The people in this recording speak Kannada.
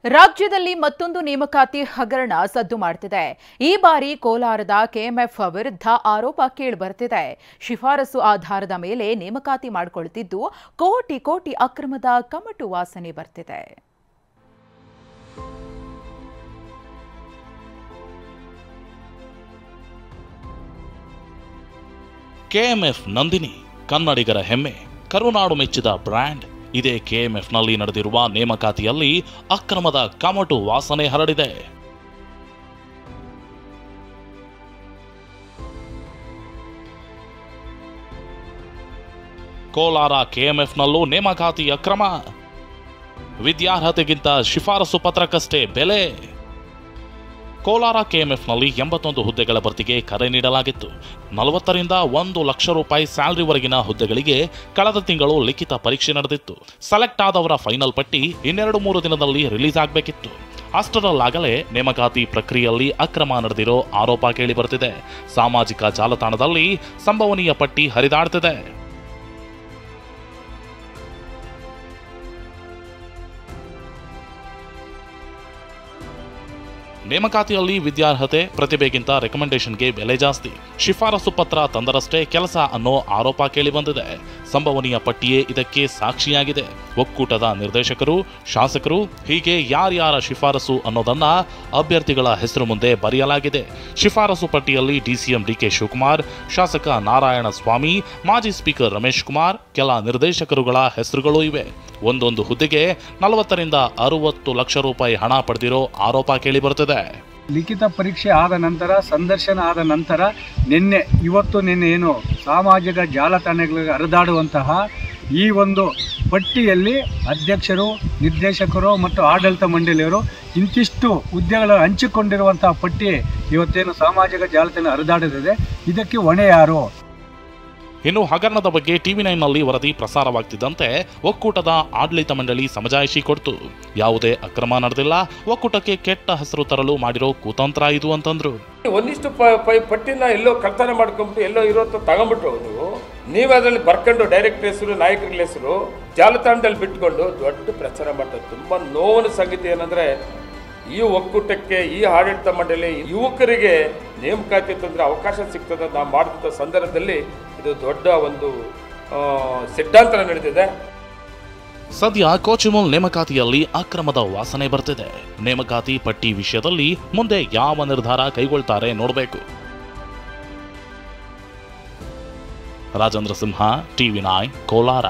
ರಾಜ್ಯದಲ್ಲಿ ಮತ್ತೊಂದು ನೇಮಕಾತಿ ಹಗರಣ ಸದ್ದು ಮಾಡುತ್ತಿದೆ. ಈ ಬಾರಿ ಕೋಲಾರದ ಕೆಎಂಎಫ್ ವಿರುದ್ಧ ಆರೋಪ ಕೇಳಿಬರುತ್ತಿದೆ. ಶಿಫಾರಸು ಆಧಾರದ ಮೇಲೆ ನೇಮಕಾತಿ ಮಾಡಿಕೊಳ್ಳುತ್ತಿದ್ದು ಕೋಟಿ ಕೋಟಿ ಅಕ್ರಮದ ಕಮಟು ವಾಸನೆ ಬರ್ತಿದೆ. ಕೆಎಂಎಫ್ ನಂದಿನಿ ಕನ್ನಡಿಗರ ಹೆಮ್ಮೆ, ಕರುನಾಡು ಮೆಚ್ಚಿದ ಬ್ರ್ಯಾಂಡ್. ಇದೇ ಕೆಎಂಎಫ್ನಲ್ಲಿ ನಡೆದಿರುವ ನೇಮಕಾತಿಯಲ್ಲಿ ಅಕ್ರಮದ ಕಮಟು ವಾಸನೆ ಹರಡಿದೆ. ಕೋಲಾರ ಕೆಎಂಎಫ್ನಲ್ಲೂ ನೇಮಕಾತಿ ಅಕ್ರಮ. ವಿದ್ಯಾರ್ಹತೆಗಿಂತ ಶಿಫಾರಸು ಪತ್ರಕ್ಕಷ್ಟೇ ಬೆಲೆ. ಕೋಲಾರ ಕೆಎಂಎಫ್ನಲ್ಲಿ 81 ಹುದ್ದೆಗಳ ಭರ್ತಿಗೆ ಕರೆ ನೀಡಲಾಗಿತ್ತು. 40 ರಿಂದ 1 ಲಕ್ಷ ರೂಪಾಯಿ ಸ್ಯಾಲರಿವರೆಗಿನ ಹುದ್ದೆಗಳಿಗೆ ಕಳೆದ ತಿಂಗಳು ಲಿಖಿತ ಪರೀಕ್ಷೆ ನಡೆದಿತ್ತು. ಸೆಲೆಕ್ಟ್ ಆದವರ ಫೈನಲ್ ಪಟ್ಟಿ 2-3 ದಿನದಲ್ಲಿ ರಿಲೀಸ್ ಆಗಬೇಕಿತ್ತು. ಅಷ್ಟರಲ್ಲಾಗಲೇ ನೇಮಕಾತಿ ಪ್ರಕ್ರಿಯೆಯಲ್ಲಿ ಅಕ್ರಮ ನಡೆದಿರೋ ಆರೋಪ ಕೇಳಿಬರುತ್ತಿದೆ. ಸಾಮಾಜಿಕ ಜಾಲತಾಣದಲ್ಲಿ ಸಂಭವನೀಯ ಪಟ್ಟಿ ಹರಿದಾಡ್ತಿದೆ. ನೇಮಕಾತಿಯಲ್ಲಿ ವಿದ್ಯಾರ್ಹತೆ, ಪ್ರತಿಭೆಗಿಂತ ರೆಕಮೆಂಡೇಶನ್ಗೆ ಬೆಲೆ ಜಾಸ್ತಿ. ಶಿಫಾರಸು ಪತ್ರ ತಂದರಷ್ಟೇ ಕೆಲಸ ಅನ್ನೋ ಆರೋಪ ಕೇಳಿಬಂದಿದೆ. ಸಂಭವನೀಯ ಪಟ್ಟಿಯೇ ಇದಕ್ಕೆ ಸಾಕ್ಷಿಯಾಗಿದೆ. ಒಕ್ಕೂಟದ ನಿರ್ದೇಶಕರು, ಶಾಸಕರು ಹೀಗೆ ಯಾರ್ಯಾರ ಶಿಫಾರಸು ಅನ್ನೋದನ್ನ ಅಭ್ಯರ್ಥಿಗಳ ಹೆಸರು ಮುಂದೆ ಬರೆಯಲಾಗಿದೆ. ಶಿಫಾರಸು ಪಟ್ಟಿಯಲ್ಲಿ ಡಿಸಿಎಂ ಡಿಕೆ ಶಿವಕುಮಾರ್, ಶಾಸಕ ನಾರಾಯಣ ಸ್ವಾಮಿ, ಮಾಜಿ ಸ್ಪೀಕರ್ ರಮೇಶ್ ಕುಮಾರ್, ಕೆಲ ನಿರ್ದೇಶಕರುಗಳ ಹೆಸರುಗಳು ಇವೆ. ಒಂದೊಂದು ಹುದ್ದೆಗೆ 40 ರಿಂದ 60 ಲಕ್ಷ ರೂಪಾಯಿ ಹಣ ಪಡೆದಿರೋ ಆರೋಪ ಕೇಳಿಬರುತ್ತದೆ. ಲಿಖಿತ ಪರೀಕ್ಷೆ ಆದ ನಂತರ, ಸಂದರ್ಶನ ಆದ ನಂತರ ನಿನ್ನೆ ಏನು ಸಾಮಾಜಿಕ ಜಾಲತಾಣಗಳಿಗೆ ಹರಿದಾಡುವಂತಹ ಈ ಒಂದು ಪಟ್ಟಿಯಲ್ಲಿ ಅಧ್ಯಕ್ಷರು, ನಿರ್ದೇಶಕರು ಮತ್ತು ಆಡಳಿತ ಮಂಡಳಿಯವರು ಇಂತಿಷ್ಟು ಹುದ್ದೆಗಳು ಹಂಚಿಕೊಂಡಿರುವಂತಹ ಪಟ್ಟಿ ಇವತ್ತೇನು ಸಾಮಾಜಿಕ ಜಾಲತಾಣ ಹರಿದಾಡುತ್ತಿದೆ, ಇದಕ್ಕೆ ಹೊಣೆ ಯಾರು? ಇನ್ನು ಹಗರಣದ ಬಗ್ಗೆ TV9ನಲ್ಲಿ ವರದಿ ಪ್ರಸಾರವಾಗ್ತಿದ್ದಂತೆ ಒಕ್ಕೂಟದ ಆಡಳಿತ ಮಂಡಳಿ ಸಮಜಾಯಿಷಿ ಕೊಡ್ತು. ಯಾವುದೇ ಅಕ್ರಮ ನಡೆದಿಲ್ಲ, ಒಕ್ಕೂಟಕ್ಕೆ ಕೆಟ್ಟ ಹೆಸರು ತರಲು ಮಾಡಿರೋ ಕುತಂತ್ರ ಇದು ಅಂತಂದ್ರು. ಒಂದಿಷ್ಟು ಪಟ್ಟಿನ ಎಲ್ಲೋ ಕಳ್ತನ ಮಾಡ್ಕೊಂಡ್ಬಿಟ್ಟು ಎಲ್ಲೋ ಇರೋದು ತಗೊಂಡ್ಬಿಟ್ಟು ನೀವು ಅದರಲ್ಲಿ ಬರ್ಕೊಂಡು ಡೈರೆಕ್ಟ್ ಹೆಸರು, ನಾಯಕರ ಹೆಸರು ಜಾಲತಾಣದಲ್ಲಿ ಬಿಟ್ಕೊಂಡು ದೊಡ್ಡ ಪ್ರಚಾರ ಮಾಡ್ತಾರೆ. ತುಂಬಾ ನೋವಿನ ಸಂಗತಿ ಏನಂದ್ರೆ, ಈ ಒಕ್ಕೂಟಕ್ಕೆ, ಈ ಆಡಳಿತ ಮಂಡಳಿ ಯುವಕರಿಗೆ ನೇಮಕಾತಿ ತಂದ್ರೆ ಅವಕಾಶ ಸಿಗ್ತದೆ ನಾವು ಮಾಡಿದ ಸಂದರ್ಭದಲ್ಲಿ ಇದು ದೊಡ್ಡ ಒಂದು ಸಿದ್ಧಾಂತ ನಡೆದಿದೆ. ಸದ್ಯ ಕೋಚಿಮುಲ್ ನೇಮಕಾತಿಯಲ್ಲಿ ಅಕ್ರಮದ ವಾಸನೆ ಬರ್ತಿದೆ. ನೇಮಕಾತಿ ಪಟ್ಟಿ ವಿಷಯದಲ್ಲಿ ಮುಂದೆ ಯಾವ ನಿರ್ಧಾರ ಕೈಗೊಳ್ತಾರೆ ನೋಡಬೇಕು. ರಾಜೇಂದ್ರ ಸಿಂಹ, TV9 ಕೋಲಾರ.